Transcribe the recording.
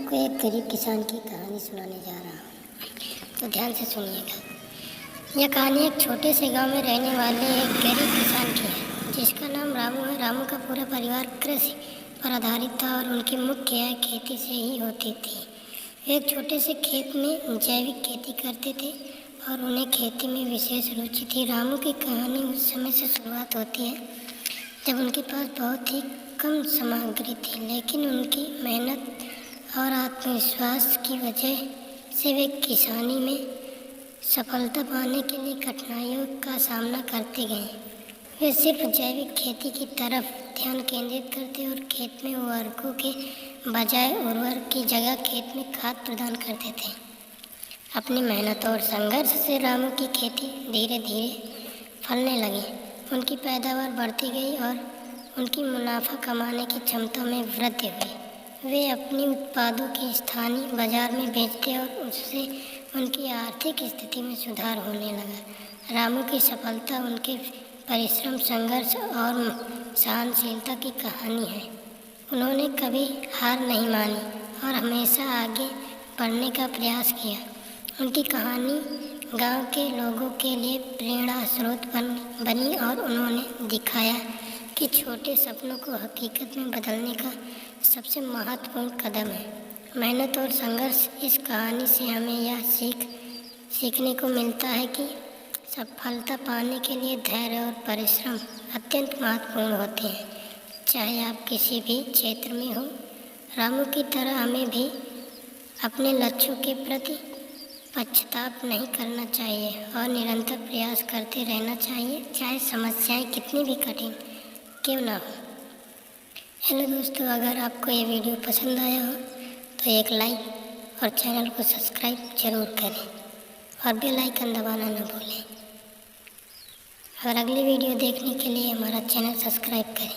आपको एक गरीब किसान की कहानी सुनाने जा रहा हूँ, तो ध्यान से सुनिएगा। यह कहानी एक छोटे से गांव में रहने वाले एक गरीब किसान की है, जिसका नाम रामू है। रामू का पूरा परिवार कृषि पर आधारित था और उनकी मुख्य आय खेती से ही होती थी। वे एक छोटे से खेत में जैविक खेती करते थे और उन्हें खेती में विशेष रुचि थी। रामू की कहानी उस समय से शुरुआत होती है जब उनके पास बहुत ही कम सामग्री थी, लेकिन उनकी मेहनत और आत्मविश्वास की वजह से वे किसानी में सफलता पाने के लिए कठिनाइयों का सामना करते गए। वे सिर्फ जैविक खेती की तरफ ध्यान केंद्रित करते और खेत में उर्वरकों के बजाय उर्वरक की जगह खेत में खाद प्रदान करते थे। अपनी मेहनत और संघर्ष से रामू की खेती धीरे धीरे फलने लगी। उनकी पैदावार बढ़ती गई और उनकी मुनाफा कमाने की क्षमता में वृद्धि हुई। वे अपने उत्पादों की स्थानीय बाजार में बेचते और उससे उनकी आर्थिक स्थिति में सुधार होने लगा। रामू की सफलता उनके परिश्रम, संघर्ष और सहनशीलता की कहानी है। उन्होंने कभी हार नहीं मानी और हमेशा आगे बढ़ने का प्रयास किया। उनकी कहानी गांव के लोगों के लिए प्रेरणा स्रोत बनी और उन्होंने दिखाया कि छोटे सपनों को हकीकत में बदलने का सबसे महत्वपूर्ण कदम है मेहनत और संघर्ष। इस कहानी से हमें यह सीखने को मिलता है कि सफलता पाने के लिए धैर्य और परिश्रम अत्यंत महत्वपूर्ण होते हैं, चाहे आप किसी भी क्षेत्र में हो। रामू की तरह हमें भी अपने लक्ष्यों के प्रति पश्चाताप नहीं करना चाहिए और निरंतर प्रयास करते रहना चाहिए, चाहे समस्याएं कितनी भी कठिन क्यों ना हो। हेलो दोस्तों, अगर आपको ये वीडियो पसंद आया हो तो एक लाइक और चैनल को सब्सक्राइब जरूर करें और बेल आइकन दबाना न भूलें। और अगली वीडियो देखने के लिए हमारा चैनल सब्सक्राइब करें।